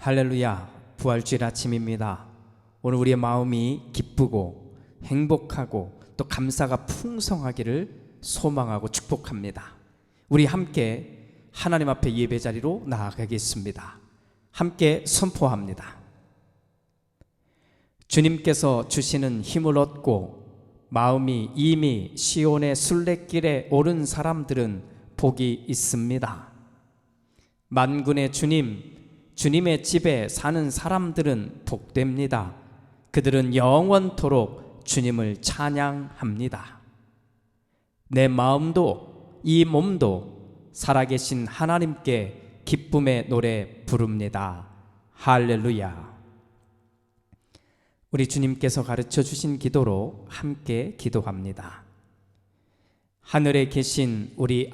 할렐루야, 부활주일 아침입니다. 오늘 우리의 마음이 기쁘고 행복하고 또 감사가 풍성하기를 소망하고 축복합니다. 우리 함께 하나님 앞에 예배 자리로 나아가겠습니다. 함께 선포합니다. 주님께서 주시는 힘을 얻고 마음이 이미 시온의 순례길에 오른 사람들은 복이 있습니다. 만군의 주님, 주님의 집에 사는 사람들은 복됩니다. 그들은 영원토록 주님을 찬양합니다. 내 마음도 이 몸도 살아계신 하나님께 기쁨의 노래 부릅니다. 할렐루야. 우리 주님께서 가르쳐 주신 기도로 함께 기도합니다. 하늘에 계신 우리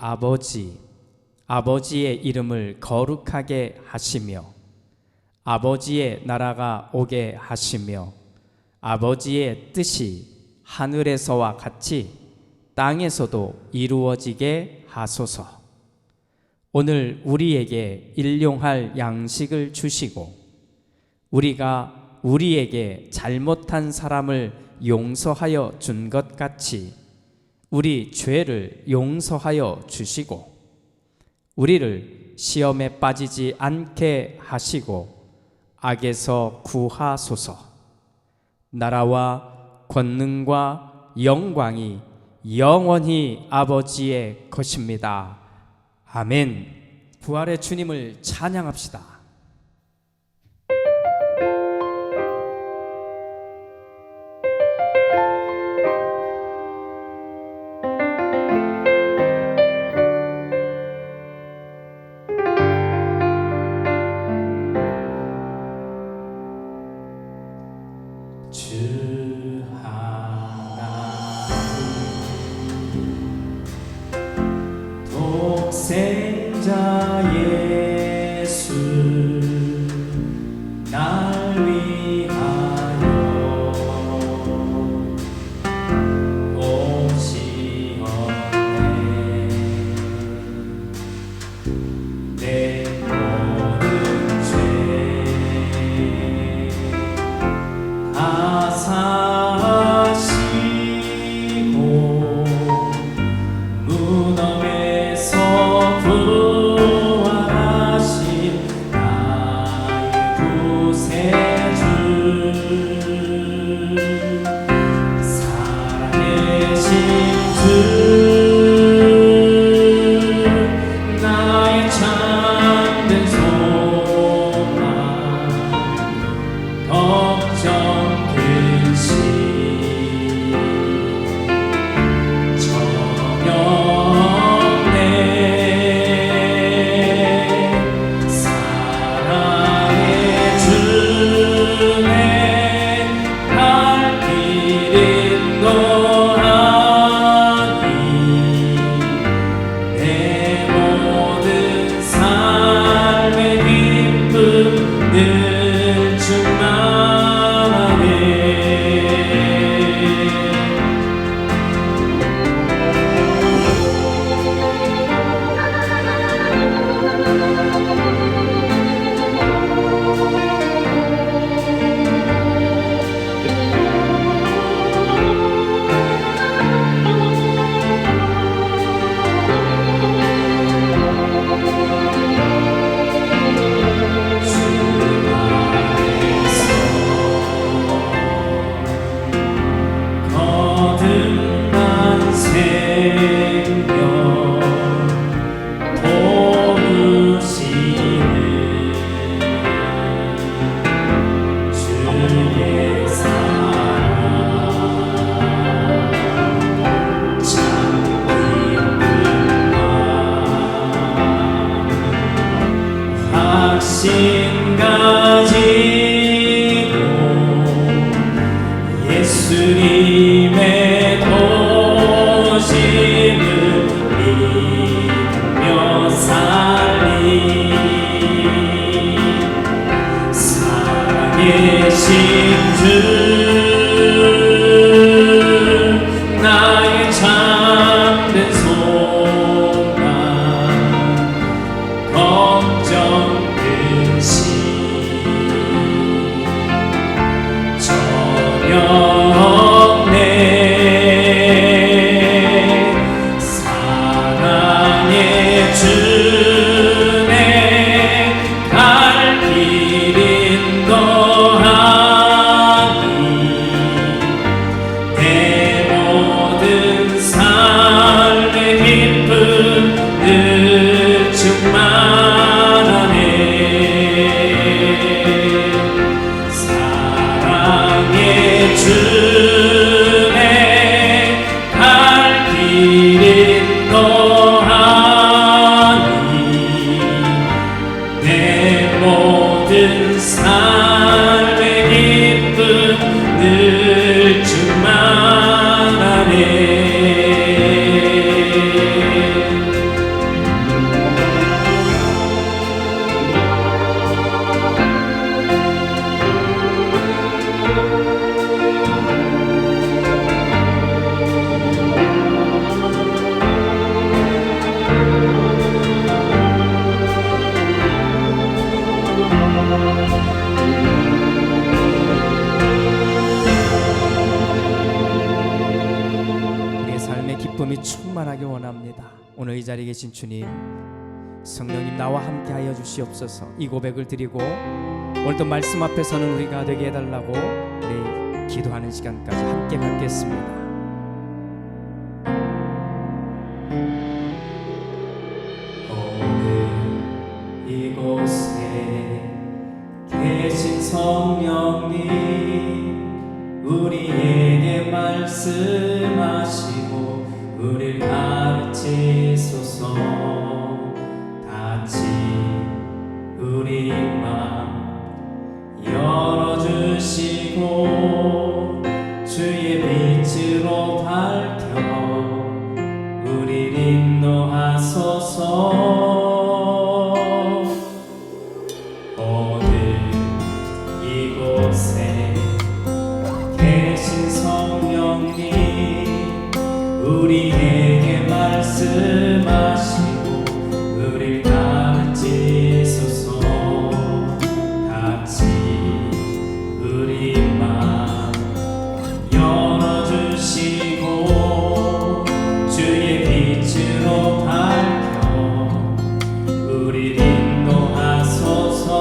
아버지의 이름을 거룩하게 하시며 아버지의 나라가 오게 하시며 아버지의 뜻이 하늘에서와 같이 땅에서도 이루어지게 하소서. 오늘 우리에게 일용할 양식을 주시고 우리가 우리에게 잘못한 사람을 용서하여 준 것 같이 우리 죄를 용서하여 주시고 우리를 시험에 빠지지 않게 하시고 악에서 구하소서. 나라와 권능과 영광이 영원히 아버지의 것입니다. 아멘. 부활의 주님을 찬양합시다. 주 하나님 독생자 예수 날 위하여 오시었네. 내 모든 죄 다 사시고 무덤에서 부활하신 나의 구세주 살아계신 주 나의 참된 소망 걱정 근심 전혀 없네. 사랑의 주네 갈 길은 너라니 내 모든 삶의 기쁨 늘 충만하네. 거듭난 생명 도우시는 주의 사랑 참 기쁨과 확신 가지고 예수님의 도심을 믿으며 살리 살아계신 주 나의 참된 소망 걱정 근심 내 모든 삶의 기쁨 늘 충만하네. 사랑의 주네 갈 길은 너하니 내 모든 삶의 기쁨 늘 충만하네. 우리의 삶의 기쁨이 충만하게 원합니다. 오늘 이 자리에 계신 주님, 성령님 나와 함께 하여 주시옵소서. 이 고백을 드리고 오늘 또 말씀 앞에 서는 우리가 되게 해달라고 우리 기도하는 시간까지 함께 갖겠습니다. 오늘 이곳에 계신 성령님, 우리에게 말씀하시고 우리를 가르치소서. 같이 우리 맘 열어주시고 주의 빛으로 밝혀 우리를 인도하소서. 오늘 이곳에 계신 성령님, 우리에게 말씀하시고 우리를 가르치소서. 같이 우리 맘 열어주시고 주의 빛으로 밝혀 우리를 인도하소서.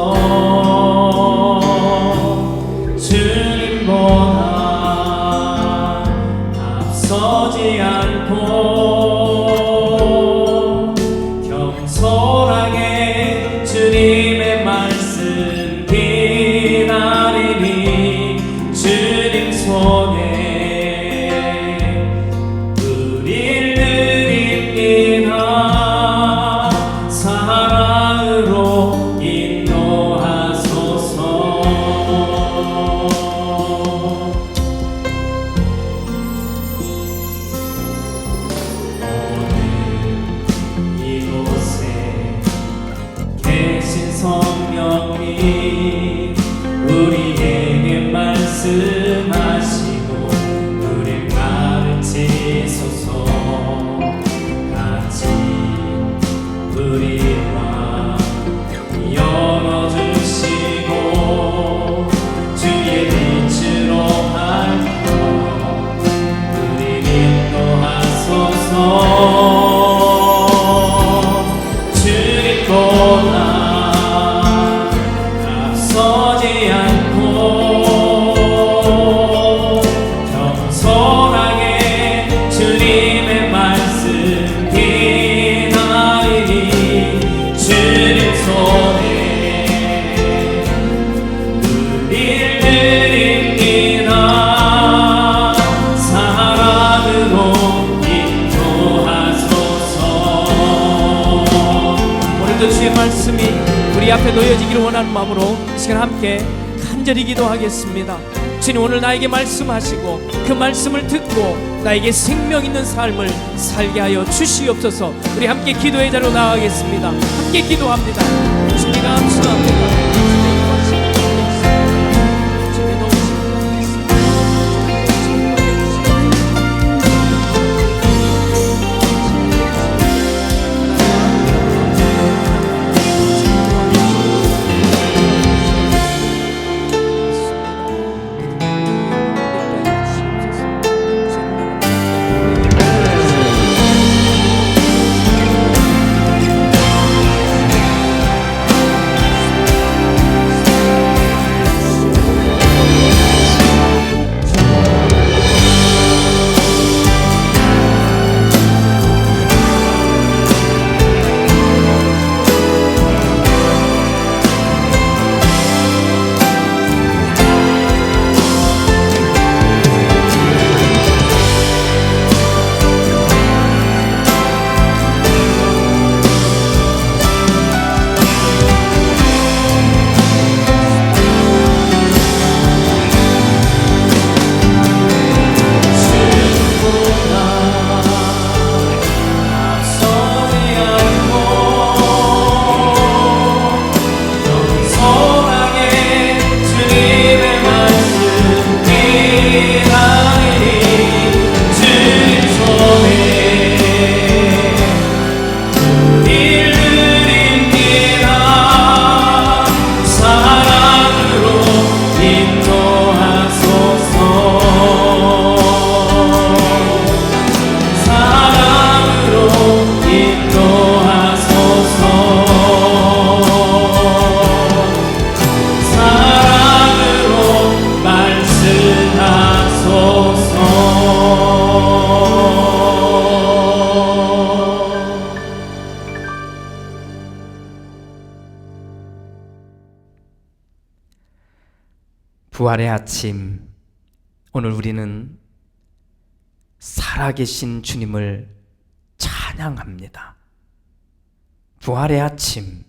주님보다 앞서지 않고 겸손하게 주님의 말씀 기다리니 주님 손에 우릴 드립니다. 사랑으로 인도하소서. 이곳에 계신 성령님, 우리에게 말씀하시고 우리를 가르치소서. 같이 우리 맘 열어주시고 주의 빛으로 밝혀 우리를 인도하소서. 주님보다 앞서지 않고 겸손하게 주님의 말씀 기다리니 주님 손에 우릴 드립니다. 사랑으로 인도하소서. 오늘도 주의 말씀이 우리 앞에 놓여지기를 원하는 마음으로 이 시간 함께 간절히 기도하겠습니다. 주님, 오늘 나에게 말씀하시고 그 말씀을 듣고 나에게 생명 있는 삶을 살게 하여 주시옵소서. 우리 함께 기도의 자리로 나아가겠습니다. 함께 기도합니다. 주님 감사합니다. 부활의 아침, 오늘 우리는 살아계신 주님을 찬양합니다. 부활의 아침,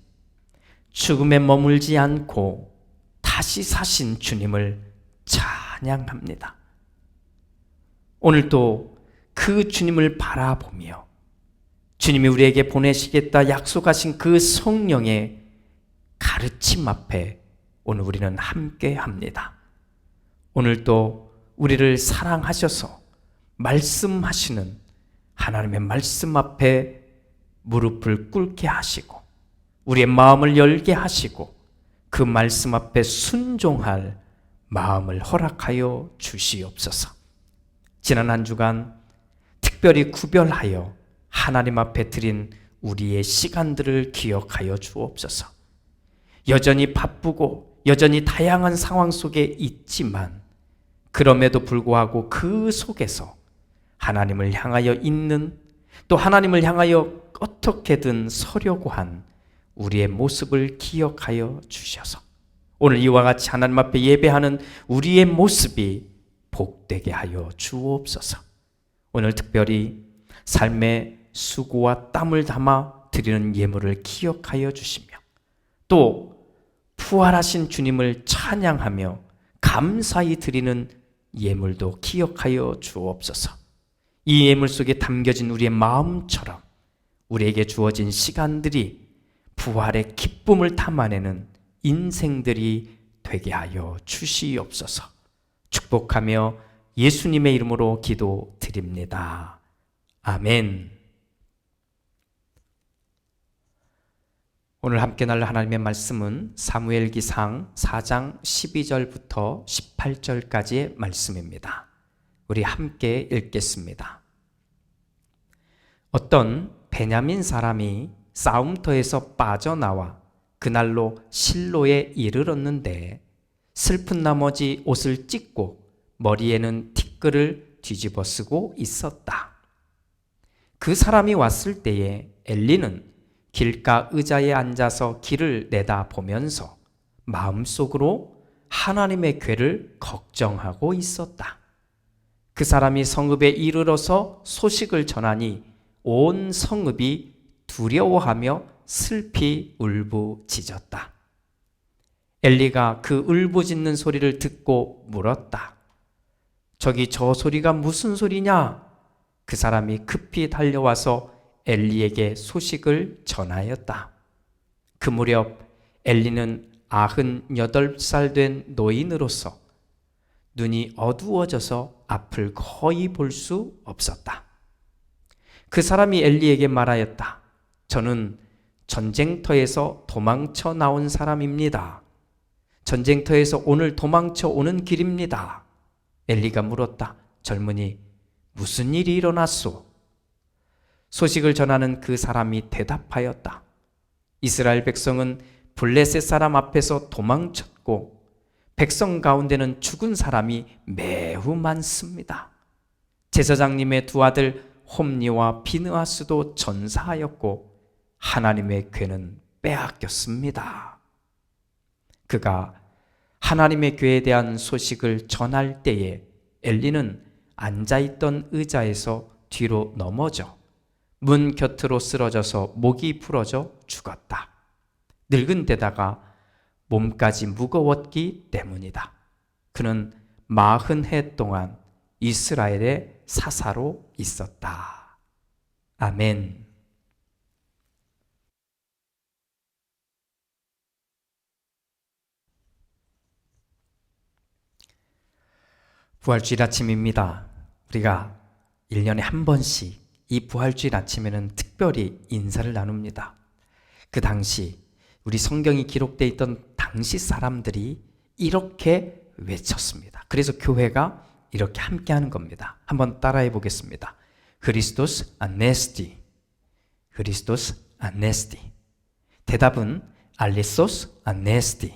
죽음에 머물지 않고 다시 사신 주님을 찬양합니다. 오늘도 그 주님을 바라보며 주님이 우리에게 보내시겠다 약속하신 그 성령의 가르침 앞에 오늘 우리는 함께 합니다. 오늘도 우리를 사랑하셔서 말씀하시는 하나님의 말씀 앞에 무릎을 꿇게 하시고 우리의 마음을 열게 하시고 그 말씀 앞에 순종할 마음을 허락하여 주시옵소서. 지난 한 주간 특별히 구별하여 하나님 앞에 드린 우리의 시간들을 기억하여 주옵소서. 여전히 바쁘고 여전히 다양한 상황 속에 있지만 그럼에도 불구하고 그 속에서 하나님을 향하여 있는, 또 하나님을 향하여 어떻게든 서려고 한 우리의 모습을 기억하여 주셔서 오늘 이와 같이 하나님 앞에 예배하는 우리의 모습이 복되게 하여 주옵소서. 오늘 특별히 삶의 수고와 땀을 담아 드리는 예물을 기억하여 주시며 또 부활하신 주님을 찬양하며 감사히 드리는 예물도 기억하여 주옵소서. 이 예물 속에 담겨진 우리의 마음처럼 우리에게 주어진 시간들이 부활의 기쁨을 담아내는 인생들이 되게 하여 주시옵소서. 축복하며 예수님의 이름으로 기도드립니다. 아멘. 오늘 함께 나눌 하나님의 말씀은 사무엘기상 4장 12절부터 18절까지의 말씀입니다. 우리 함께 읽겠습니다. 어떤 베냐민 사람이 싸움터에서 빠져나와 그날로 실로에 이르렀는데 슬픈 나머지 옷을 찢고 머리에는 티끌을 뒤집어 쓰고 있었다. 그 사람이 왔을 때에 엘리는 길가 의자에 앉아서 길을 내다보면서 마음속으로 하나님의 궤를 걱정하고 있었다. 그 사람이 성읍에 이르러서 소식을 전하니 온 성읍이 두려워하며 슬피 울부짖었다. 엘리가 그 울부짖는 소리를 듣고 물었다. 저기 저 소리가 무슨 소리냐? 그 사람이 급히 달려와서 엘리에게 소식을 전하였다. 그 무렵 엘리는 98살 된 노인으로서 눈이 어두워져서 앞을 거의 볼 수 없었다. 그 사람이 엘리에게 말하였다. 저는 전쟁터에서 도망쳐 나온 사람입니다. 전쟁터에서 오늘 도망쳐 오는 길입니다. 엘리가 물었다. 젊은이, 무슨 일이 일어났소? 소식을 전하는 그 사람이 대답하였다. 이스라엘 백성은 블레셋 사람 앞에서 도망쳤고 백성 가운데는 죽은 사람이 매우 많습니다. 제사장님의 두 아들 홈니와 비느하스도 전사하였고 하나님의 궤는 빼앗겼습니다. 그가 하나님의 궤에 대한 소식을 전할 때에 엘리는 앉아있던 의자에서 뒤로 넘어져 문 곁으로 쓰러져서 목이 부러져 죽었다. 늙은 데다가 몸까지 무거웠기 때문이다. 그는 40해 동안 이스라엘의 사사로 있었다. 아멘. 부활주일 아침입니다. 우리가 1년에 한 번씩 이 부활주일 아침에는 특별히 인사를 나눕니다. 그 당시 우리 성경이 기록되어 있던 당시 사람들이 이렇게 외쳤습니다. 그래서 교회가 이렇게 함께하는 겁니다. 한번 따라해 보겠습니다. 그리스도스 아네스티, 그리스도스 아네스티. 대답은 알리소스 아네스티,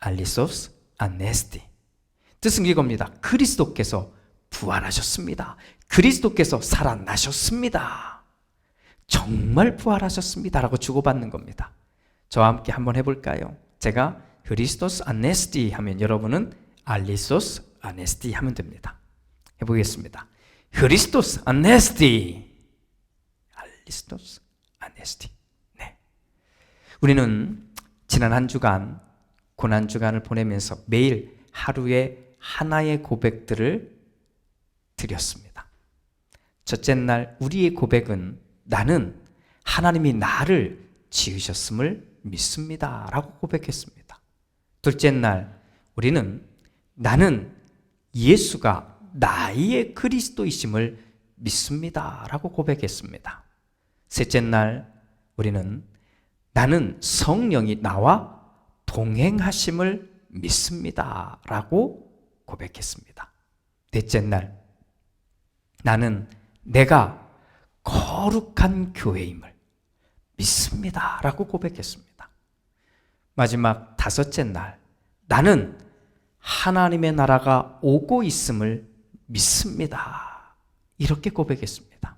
알리소스 아네스티. 뜻은 이겁니다. 그리스도께서 부활하셨습니다. 그리스도께서 살아나셨습니다. 정말 부활하셨습니다 라고 주고받는 겁니다. 저와 함께 한번 해볼까요? 제가 그리스도스 아네스티 하면 여러분은 알리소스 아네스티 하면 됩니다. 해보겠습니다. 크리스토스 아네스티. 알리스토스 아네스티. 네. 우리는 지난 한 주간 고난 주간을 보내면서 매일 하루에 하나의 고백들을 드렸습니다. 첫째 날 우리의 고백은 나는 하나님이 나를 지으셨음을 믿습니다 라고 고백했습니다. 둘째 날 우리는 나는 예수가 나의 그리스도이심을 믿습니다 라고 고백했습니다. 셋째 날 우리는 나는 성령이 나와 동행하심을 믿습니다 라고 고백했습니다. 넷째 날 나는 내가 거룩한 교회임을 믿습니다 라고 고백했습니다. 마지막 다섯째 날 나는 하나님의 나라가 오고 있음을 믿습니다 이렇게 고백했습니다.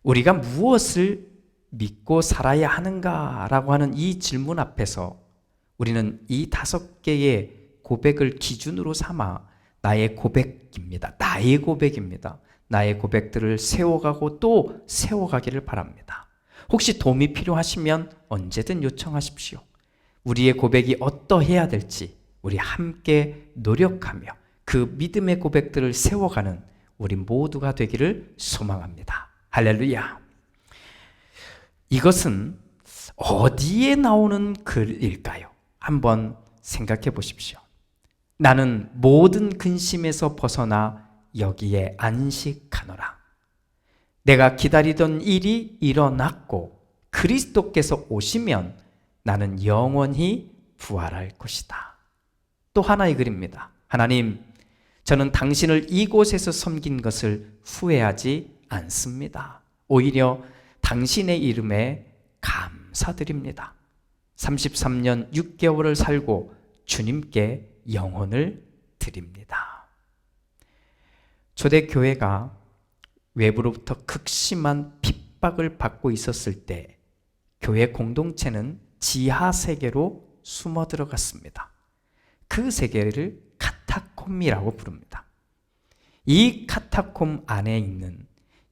우리가 무엇을 믿고 살아야 하는가라고 하는 이 질문 앞에서 우리는 이 5개의 고백을 기준으로 삼아 나의 고백입니다. 나의 고백입니다. 나의 고백들을 세워가고 또 세워가기를 바랍니다. 혹시 도움이 필요하시면 언제든 요청하십시오. 우리의 고백이 어떠해야 될지 우리 함께 노력하며 그 믿음의 고백들을 세워가는 우리 모두가 되기를 소망합니다. 할렐루야. 이것은 어디에 나오는 글일까요? 한번 생각해 보십시오. 나는 모든 근심에서 벗어나 여기에 안식하노라. 내가 기다리던 일이 일어났고 그리스도께서 오시면 나는 영원히 부활할 것이다. 또 하나의 글입니다. 하나님, 저는 당신을 이곳에서 섬긴 것을 후회하지 않습니다. 오히려 당신의 이름에 감사드립니다. 33년 6개월을 살고 주님께 영혼을 드립니다. 초대교회가 외부로부터 극심한 핍박을 받고 있었을 때 교회 공동체는 지하 세계로 숨어 들어갔습니다. 그 세계를 카타콤이라고 부릅니다. 이 카타콤 안에 있는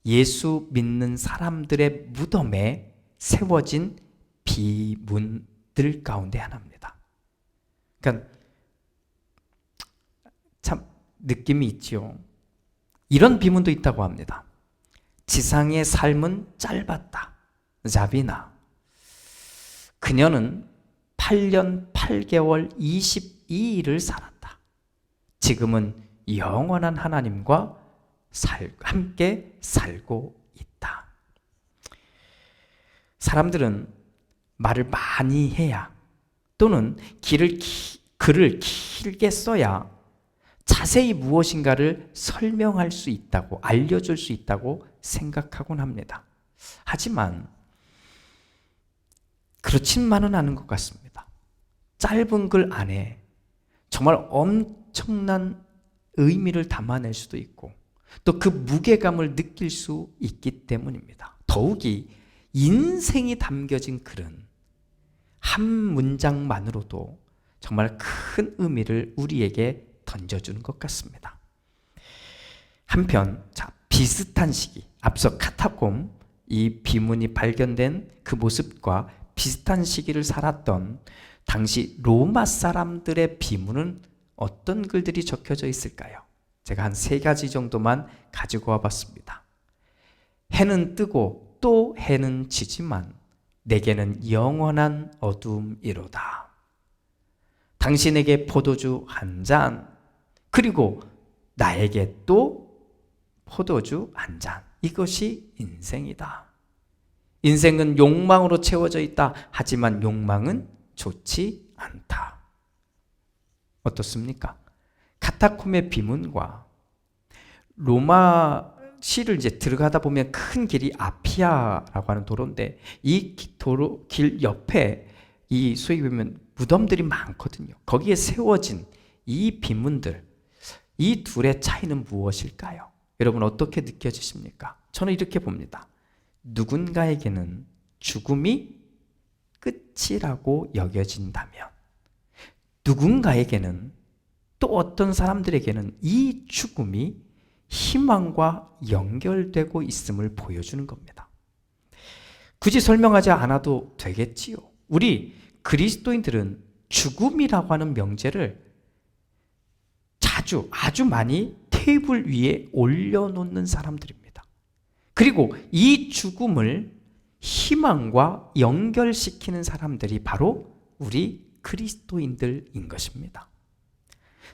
예수 믿는 사람들의 무덤에 세워진 비문들 가운데 하나입니다. 그러니까 참 느낌이 있죠. 이런 비문도 있다고 합니다. 지상의 삶은 짧았다. 자비나. 그녀는 8년 8개월 22일을 살았다. 지금은 영원한 하나님과 함께 살고 있다. 사람들은 말을 많이 해야 또는 글을 길게 써야 자세히 무엇인가를 설명할 수 있다고, 알려줄 수 있다고 생각하곤 합니다. 하지만 그렇지만은 않은 것 같습니다. 짧은 글 안에 정말 엄청난 의미를 담아낼 수도 있고 또 그 무게감을 느낄 수 있기 때문입니다. 더욱이 인생이 담겨진 글은 한 문장만으로도 정말 큰 의미를 우리에게 던져주는 것 같습니다. 한편 비슷한 시기, 앞서 카타콤 이 비문이 발견된 그 모습과 비슷한 시기를 살았던 당시 로마 사람들의 비문은 어떤 글들이 적혀져 있을까요? 제가 한 3가지 정도만 가지고 와봤습니다. 해는 뜨고 또 해는 지지만 내게는 영원한 어두움이로다. 당신에게 포도주 한 잔, 그리고 나에게 또 포도주 한 잔. 이것이 인생이다. 인생은 욕망으로 채워져 있다. 하지만 욕망은 좋지 않다. 어떻습니까? 카타콤의 비문과 로마시를 이제 들어가다 보면 큰 길이 아피아라고 하는 도로인데 이 도로 길 옆에 이 소위 보면 무덤들이 많거든요. 거기에 세워진 이 비문들, 이 둘의 차이는 무엇일까요? 여러분 어떻게 느껴지십니까? 저는 이렇게 봅니다. 누군가에게는 죽음이 끝이라고 여겨진다면 누군가에게는 또 어떤 사람들에게는 이 죽음이 희망과 연결되고 있음을 보여주는 겁니다. 굳이 설명하지 않아도 되겠지요. 우리 그리스도인들은 죽음이라고 하는 명제를 아주 많이 테이블 위에 올려놓는 사람들입니다. 그리고 이 죽음을 희망과 연결시키는 사람들이 바로 우리 그리스도인들인 것입니다.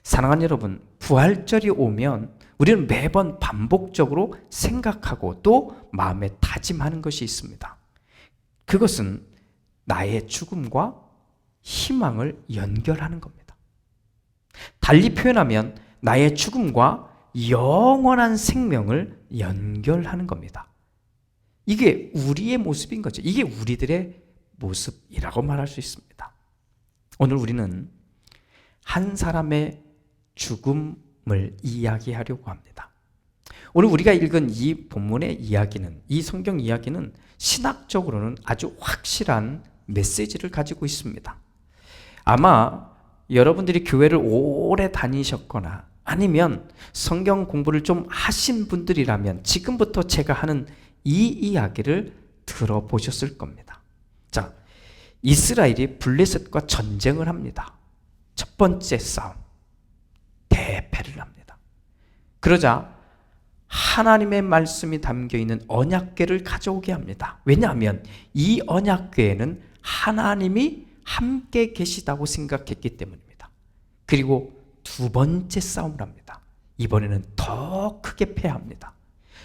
사랑하는 여러분, 부활절이 오면 우리는 매번 반복적으로 생각하고 또 마음에 다짐하는 것이 있습니다. 그것은 나의 죽음과 희망을 연결하는 겁니다. 달리 표현하면 나의 죽음과 영원한 생명을 연결하는 겁니다. 이게 우리의 모습인 거죠. 이게 우리들의 모습이라고 말할 수 있습니다. 오늘 우리는 한 사람의 죽음을 이야기하려고 합니다. 오늘 우리가 읽은 이 본문의 이야기는, 이 성경 이야기는 신학적으로는 아주 확실한 메시지를 가지고 있습니다. 아마 여러분들이 교회를 오래 다니셨거나 아니면 성경 공부를 좀 하신 분들이라면 지금부터 제가 하는 이 이야기를 들어보셨을 겁니다. 자, 이스라엘이 블레셋과 전쟁을 합니다. 첫 번째 싸움, 대패를 합니다. 그러자 하나님의 말씀이 담겨있는 언약궤를 가져오게 합니다. 왜냐하면 이 언약궤에는 하나님이 함께 계시다고 생각했기 때문입니다. 그리고 두 번째 싸움을 합니다. 이번에는 더 크게 패합니다.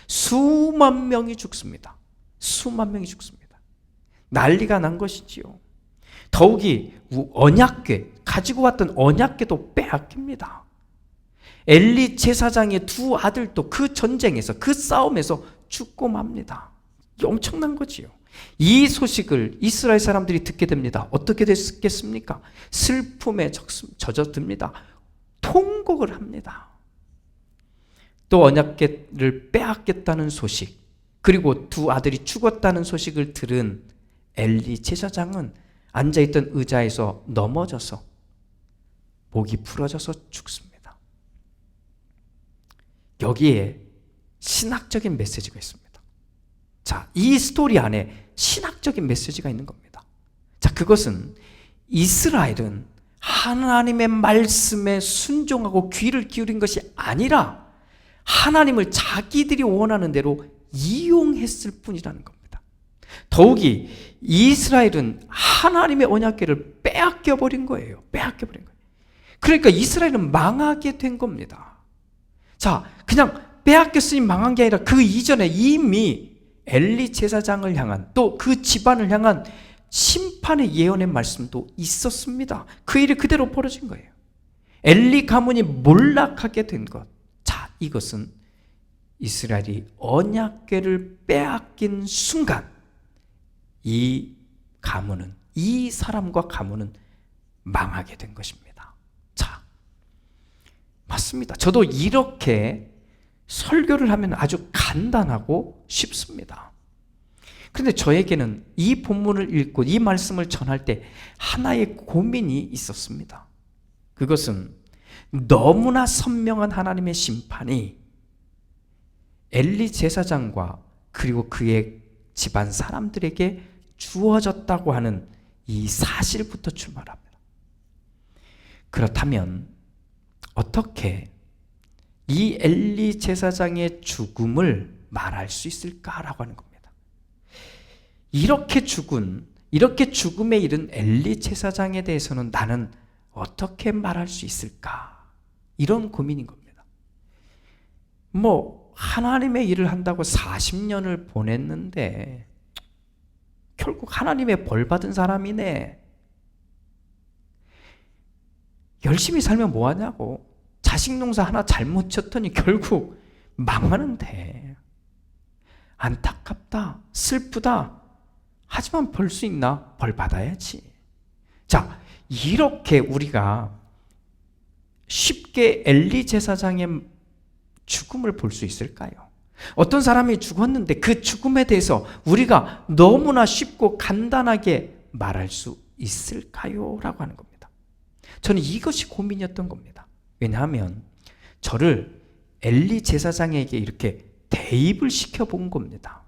수만 명이 죽습니다. 수만 명이 죽습니다. 난리가 난 것이지요. 더욱이 언약궤, 가지고 왔던 언약궤도 빼앗깁니다. 엘리 제사장의 두 아들도 그 전쟁에서, 그 싸움에서 죽고 맙니다. 엄청난 거지요. 이 소식을 이스라엘 사람들이 듣게 됩니다. 어떻게 됐겠습니까? 슬픔에 젖어듭니다. 통곡을 합니다. 또 언약궤를 빼앗겼다는 소식, 그리고 두 아들이 죽었다는 소식을 들은 엘리 제사장은 앉아있던 의자에서 넘어져서 목이 부러져서 죽습니다. 여기에 신학적인 메시지가 있습니다. 자, 이 스토리 안에 신학적인 메시지가 있는 겁니다. 자, 그것은 이스라엘은 하나님의 말씀에 순종하고 귀를 기울인 것이 아니라 하나님을 자기들이 원하는 대로 이용했을 뿐이라는 겁니다. 더욱이 이스라엘은 하나님의 언약궤를 빼앗겨버린 거예요. 빼앗겨버린 거예요. 그러니까 이스라엘은 망하게 된 겁니다. 자, 그냥 빼앗겼으니 망한 게 아니라 그 이전에 이미 엘리 제사장을 향한, 또 그 집안을 향한 심판의 예언의 말씀도 있었습니다. 그 일이 그대로 벌어진 거예요. 엘리 가문이 몰락하게 된 것. 자, 이것은 이스라엘이 언약궤를 빼앗긴 순간 이 가문은, 이 사람과 가문은 망하게 된 것입니다. 자, 맞습니다. 저도 이렇게 설교를 하면 아주 간단하고 쉽습니다. 그런데 저에게는 이 본문을 읽고 이 말씀을 전할 때 하나의 고민이 있었습니다. 그것은 너무나 선명한 하나님의 심판이 엘리 제사장과 그리고 그의 집안 사람들에게 주어졌다고 하는 이 사실부터 출발합니다. 그렇다면 어떻게 이 엘리 제사장의 죽음을 말할 수 있을까라고 하는 겁니다. 이렇게 죽음에 이른 엘리 제사장에 대해서는 나는 어떻게 말할 수 있을까? 이런 고민인 겁니다. 하나님의 일을 한다고 40년을 보냈는데 결국 하나님의 벌 받은 사람이네. 열심히 살면 뭐하냐고. 자식 농사 하나 잘못 쳤더니 결국 망하는데. 안타깝다, 슬프다. 하지만 벌 수 있나? 벌 받아야지. 자, 이렇게 우리가 쉽게 엘리 제사장의 죽음을 볼 수 있을까요? 어떤 사람이 죽었는데 그 죽음에 대해서 우리가 너무나 쉽고 간단하게 말할 수 있을까요? 라고 하는 겁니다. 저는 이것이 고민이었던 겁니다. 왜냐하면 저를 엘리 제사장에게 이렇게 대입을 시켜본 겁니다.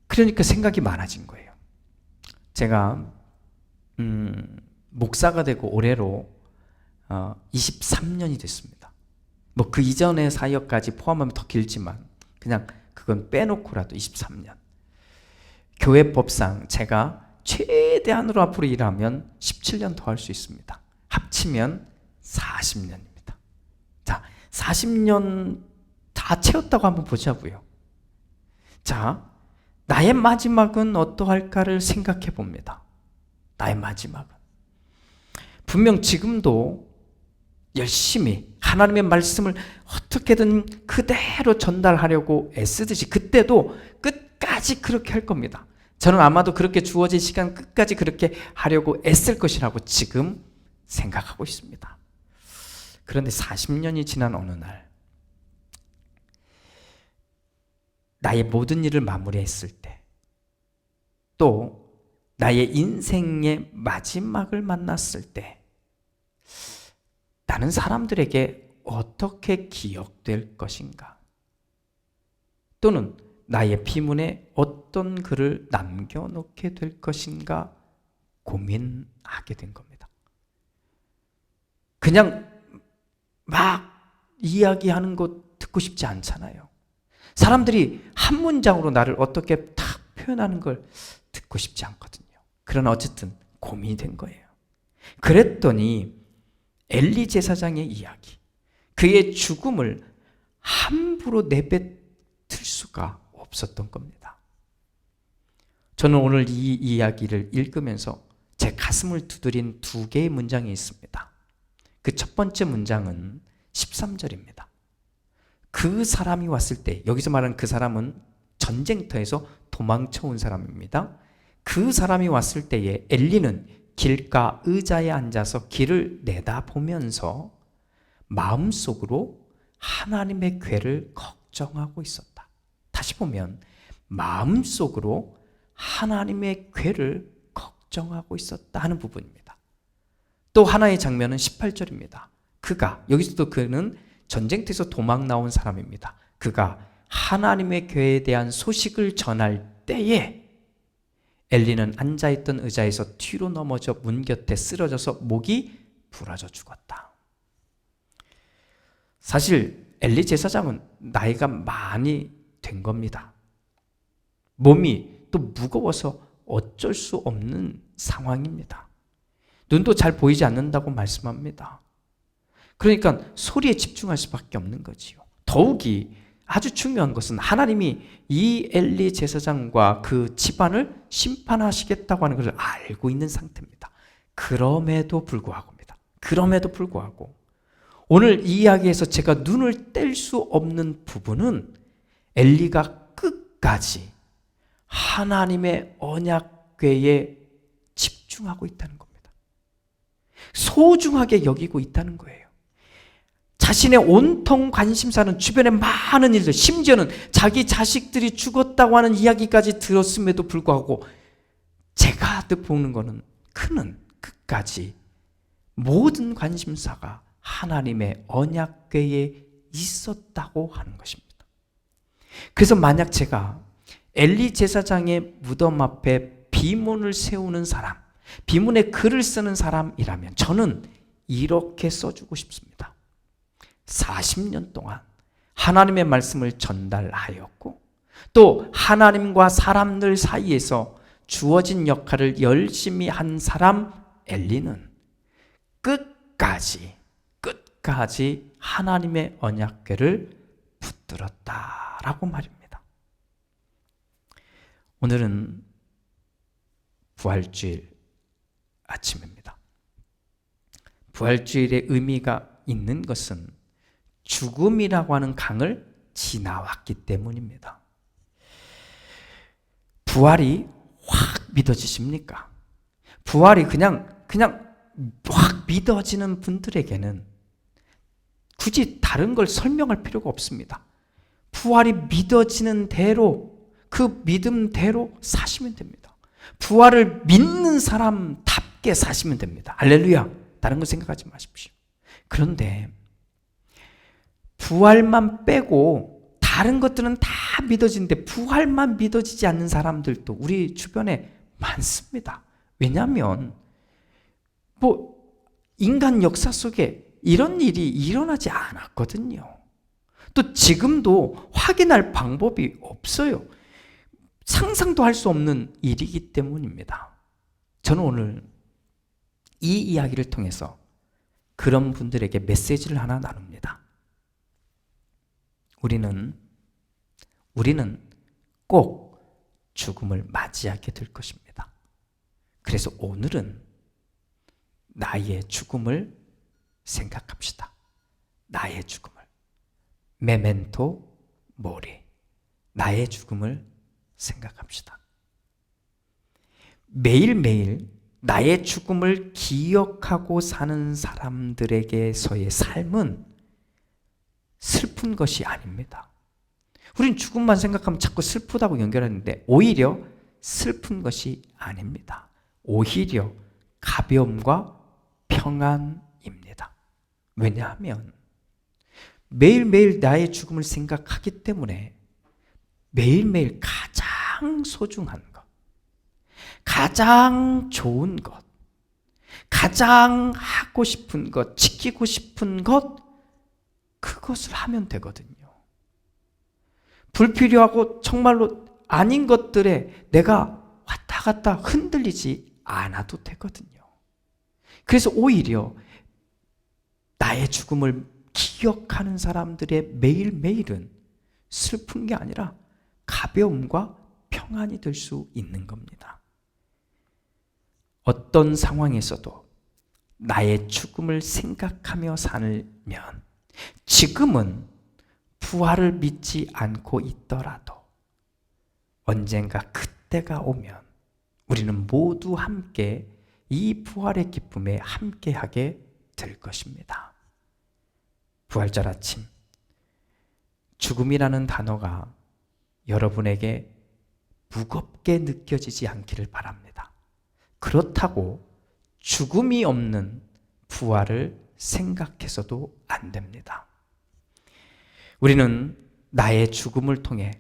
그러니까 생각이 많아진 거예요. 제가 목사가 되고 올해로 23년이 됐습니다. 뭐 그 이전의 사역까지 포함하면 더 길지만 그냥 그건 빼놓고라도 23년. 교회 법상 제가 최대한으로 앞으로 일하면 17년 더 할 수 있습니다. 합치면 40년입니다. 자, 40년 다 채웠다고 한번 보자고요. 자, 나의 마지막은 어떠할까를 생각해 봅니다. 나의 마지막은. 분명 지금도 열심히 하나님의 말씀을 어떻게든 그대로 전달하려고 애쓰듯이 그때도 끝까지 그렇게 할 겁니다. 저는 아마도 그렇게 주어진 시간 끝까지 그렇게 하려고 애쓸 것이라고 지금 생각하고 있습니다. 그런데 40년이 지난 어느 날 나의 모든 일을 마무리했을 때 또 나의 인생의 마지막을 만났을 때 나는 사람들에게 어떻게 기억될 것인가? 또는 나의 비문에 어떤 글을 남겨놓게 될 것인가 고민하게 된 겁니다. 그냥 막 이야기하는 거 듣고 싶지 않잖아요. 사람들이 한 문장으로 나를 어떻게 탁 표현하는 걸 듣고 싶지 않거든요. 그러나 어쨌든 고민이 된 거예요. 그랬더니 엘리 제사장의 이야기, 그의 죽음을 함부로 내뱉을 수가 없었던 겁니다. 저는 오늘 이 이야기를 읽으면서 제 가슴을 두드린 두 개의 문장이 있습니다. 그 첫 번째 문장은 13절입니다. 그 사람이 왔을 때, 여기서 말하는 그 사람은 전쟁터에서 도망쳐 온 사람입니다. 그 사람이 왔을 때에 엘리는 길가 의자에 앉아서 길을 내다보면서 마음속으로 하나님의 궤를 걱정하고 있었다. 다시 보면 마음속으로 하나님의 궤를 걱정하고 있었다 하는 부분입니다. 또 하나의 장면은 18절입니다. 그가, 여기서도 그는 전쟁터에서 도망 나온 사람입니다. 그가 하나님의 궤에 대한 소식을 전할 때에 엘리는 앉아있던 의자에서 뒤로 넘어져 문 곁에 쓰러져서 목이 부러져 죽었다. 사실 엘리 제사장은 나이가 많이 된 겁니다. 몸이 또 무거워서 어쩔 수 없는 상황입니다. 눈도 잘 보이지 않는다고 말씀합니다. 그러니까 소리에 집중할 수밖에 없는 거지요. 더욱이 아주 중요한 것은 하나님이 이 엘리 제사장과 그 집안을 심판하시겠다고 하는 것을 알고 있는 상태입니다. 그럼에도 불구하고 오늘 이 이야기에서 제가 눈을 뗄 수 없는 부분은 엘리가 끝까지 하나님의 언약궤에 집중하고 있다는 겁니다. 소중하게 여기고 있다는 거예요. 자신의 온통 관심사는 주변의 많은 일들, 심지어는 자기 자식들이 죽었다고 하는 이야기까지 들었음에도 불구하고 제가 보는 거는 그는 끝까지 모든 관심사가 하나님의 언약궤에 있었다고 하는 것입니다. 그래서 만약 제가 엘리 제사장의 무덤 앞에 비문을 세우는 사람, 비문에 글을 쓰는 사람이라면 저는 이렇게 써주고 싶습니다. 40년 동안 하나님의 말씀을 전달하였고 또 하나님과 사람들 사이에서 주어진 역할을 열심히 한 사람 엘리는 끝까지 하나님의 언약궤를 붙들었다라고 말입니다. 오늘은 부활주일 아침입니다. 부활주일의 의미가 있는 것은 죽음이라고 하는 강을 지나왔기 때문입니다. 부활이 확 믿어지십니까? 부활이 그냥 확 믿어지는 분들에게는 굳이 다른 걸 설명할 필요가 없습니다. 부활이 믿어지는 대로 그 믿음대로 사시면 됩니다. 부활을 믿는 사람답게 사시면 됩니다. 할렐루야. 다른 거 생각하지 마십시오. 그런데 부활만 빼고 다른 것들은 다 믿어지는데 부활만 믿어지지 않는 사람들도 우리 주변에 많습니다. 왜냐하면 인간 역사 속에 이런 일이 일어나지 않았거든요. 또 지금도 확인할 방법이 없어요. 상상도 할 수 없는 일이기 때문입니다. 저는 오늘 이 이야기를 통해서 그런 분들에게 메시지를 하나 나눕니다. 우리는 꼭 죽음을 맞이하게 될 것입니다. 그래서 오늘은 나의 죽음을 생각합시다. 나의 죽음을. 메멘토 모리. 나의 죽음을 생각합시다. 매일매일 나의 죽음을 기억하고 사는 사람들에게서의 삶은 슬픈 것이 아닙니다. 우린 죽음만 생각하면 자꾸 슬프다고 연결하는데 오히려 슬픈 것이 아닙니다. 오히려 가벼움과 평안입니다. 왜냐하면 매일매일 나의 죽음을 생각하기 때문에 매일매일 가장 소중한 것, 가장 좋은 것, 가장 하고 싶은 것, 지키고 싶은 것, 그것을 하면 되거든요. 불필요하고 정말로 아닌 것들에 내가 왔다 갔다 흔들리지 않아도 되거든요. 그래서 오히려 나의 죽음을 기억하는 사람들의 매일매일은 슬픈 게 아니라 가벼움과 평안이 될 수 있는 겁니다. 어떤 상황에서도 나의 죽음을 생각하며 살면 지금은 부활을 믿지 않고 있더라도 언젠가 그때가 오면 우리는 모두 함께 이 부활의 기쁨에 함께하게 될 것입니다. 부활절 아침, 죽음이라는 단어가 여러분에게 무겁게 느껴지지 않기를 바랍니다. 그렇다고 죽음이 없는 부활을 생각해서도 안 됩니다. 우리는 나의 죽음을 통해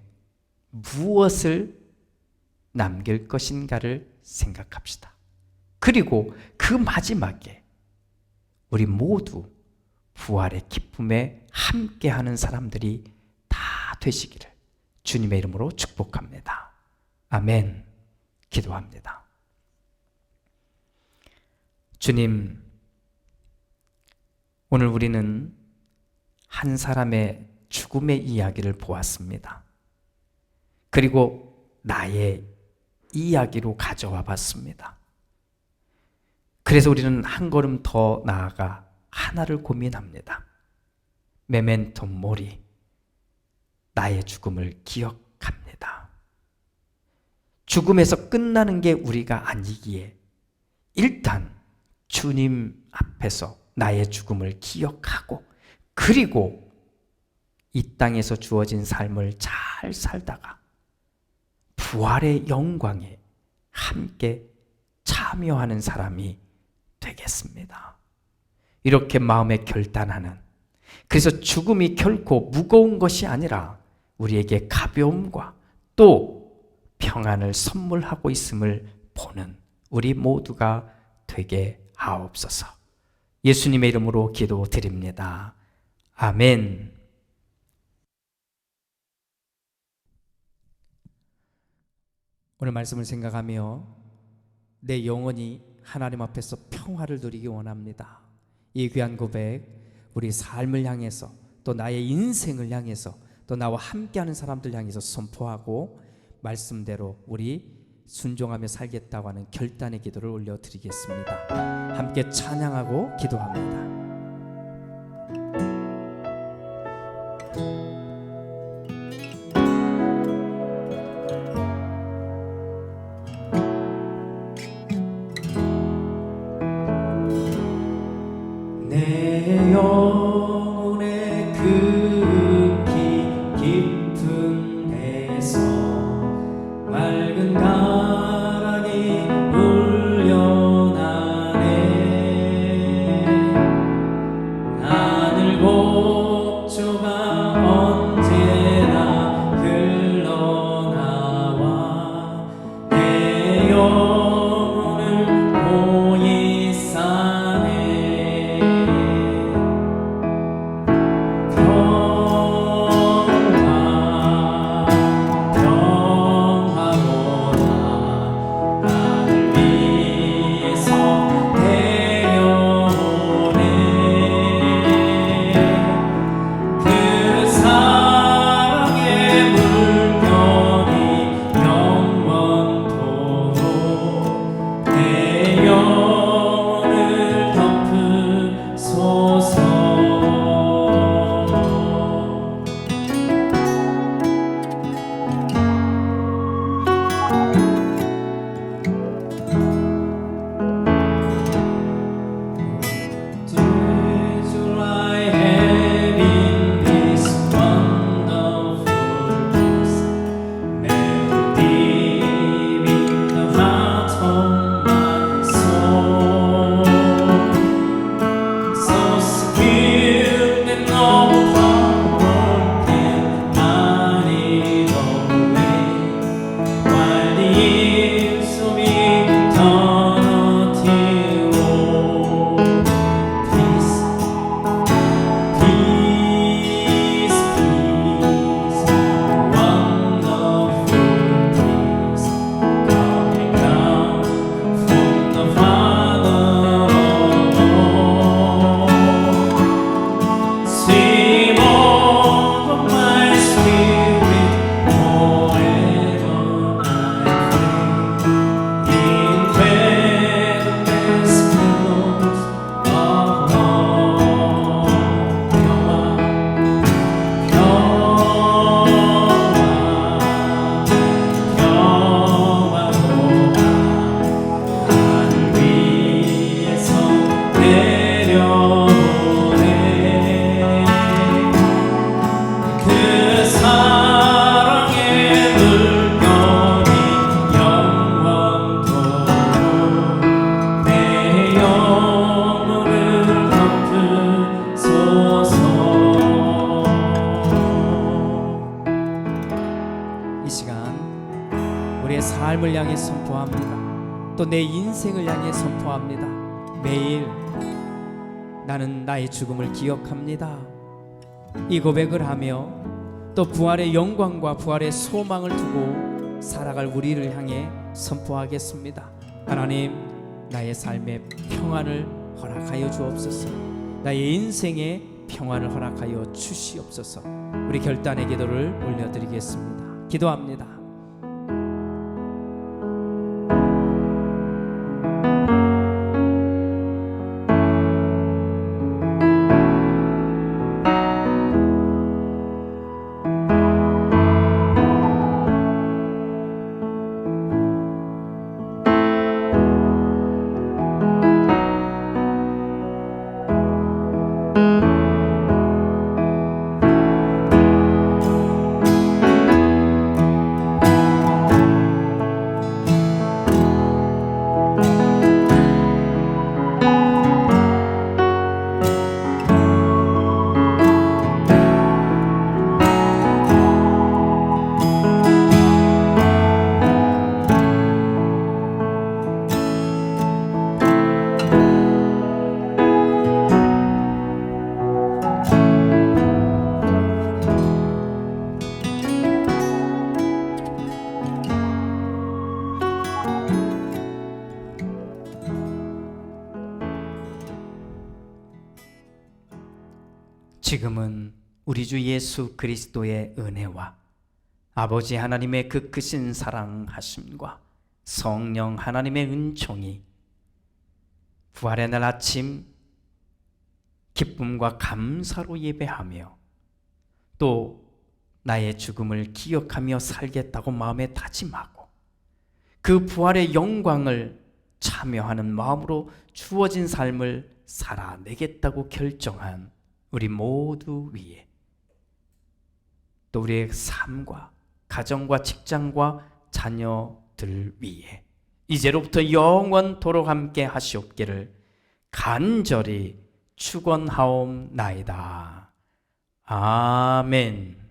무엇을 남길 것인가를 생각합시다. 그리고 그 마지막에 우리 모두 부활의 기쁨에 함께하는 사람들이 다 되시기를 주님의 이름으로 축복합니다. 아멘. 기도합니다. 주님, 오늘 우리는 한 사람의 죽음의 이야기를 보았습니다. 그리고 나의 이야기로 가져와 봤습니다. 그래서 우리는 한 걸음 더 나아가 하나를 고민합니다. 메멘토 모리. 나의 죽음을 기억합니다. 죽음에서 끝나는 게 우리가 아니기에 일단 주님 앞에서 나의 죽음을 기억하고 그리고 이 땅에서 주어진 삶을 잘 살다가 부활의 영광에 함께 참여하는 사람이 되겠습니다. 이렇게 마음에 결단하는, 그래서 죽음이 결코 무거운 것이 아니라 우리에게 가벼움과 또 평안을 선물하고 있음을 보는 우리 모두가 되게 하옵소서. 예수님의 이름으로 기도드립니다. 아멘. 오늘 말씀을 생각하며 내 영혼이 하나님 앞에서 평화를 누리기 원합니다. 이 귀한 고백, 우리 삶을 향해서 또 나의 인생을 향해서 또 나와 함께하는 사람들 향해서 선포하고 말씀대로 우리 순종하며 살겠다고 하는 결단의 기도를 올려드리겠습니다. 함께 찬양하고 기도합니다. 내 영혼의 깊이 깊은 데서 맑은 가랑이 울려나네. 우리의 삶을 향해 선포합니다. 또 내 인생을 향해 선포합니다. 매일 나는 나의 죽음을 기억합니다. 이 고백을 하며 또 부활의 영광과 부활의 소망을 두고 살아갈 우리를 향해 선포하겠습니다. 하나님, 나의 삶에 평안을 허락하여 주옵소서. 나의 인생에 평안을 허락하여 주시옵소서. 우리 결단의 기도를 올려드리겠습니다. 기도합니다. 지금은 우리 주 예수 그리스도의 은혜와 아버지 하나님의 그 크신 사랑하심과 성령 하나님의 은총이 부활의 날 아침 기쁨과 감사로 예배하며 또 나의 죽음을 기억하며 살겠다고 마음에 다짐하고 그 부활의 영광을 참여하는 마음으로 주어진 삶을 살아내겠다고 결정한 우리 모두 위에, 또 우리의 삶과 가정과 직장과 자녀들 위에 이제로부터 영원토록 함께 하시옵기를 간절히 축원하옵나이다. 아멘.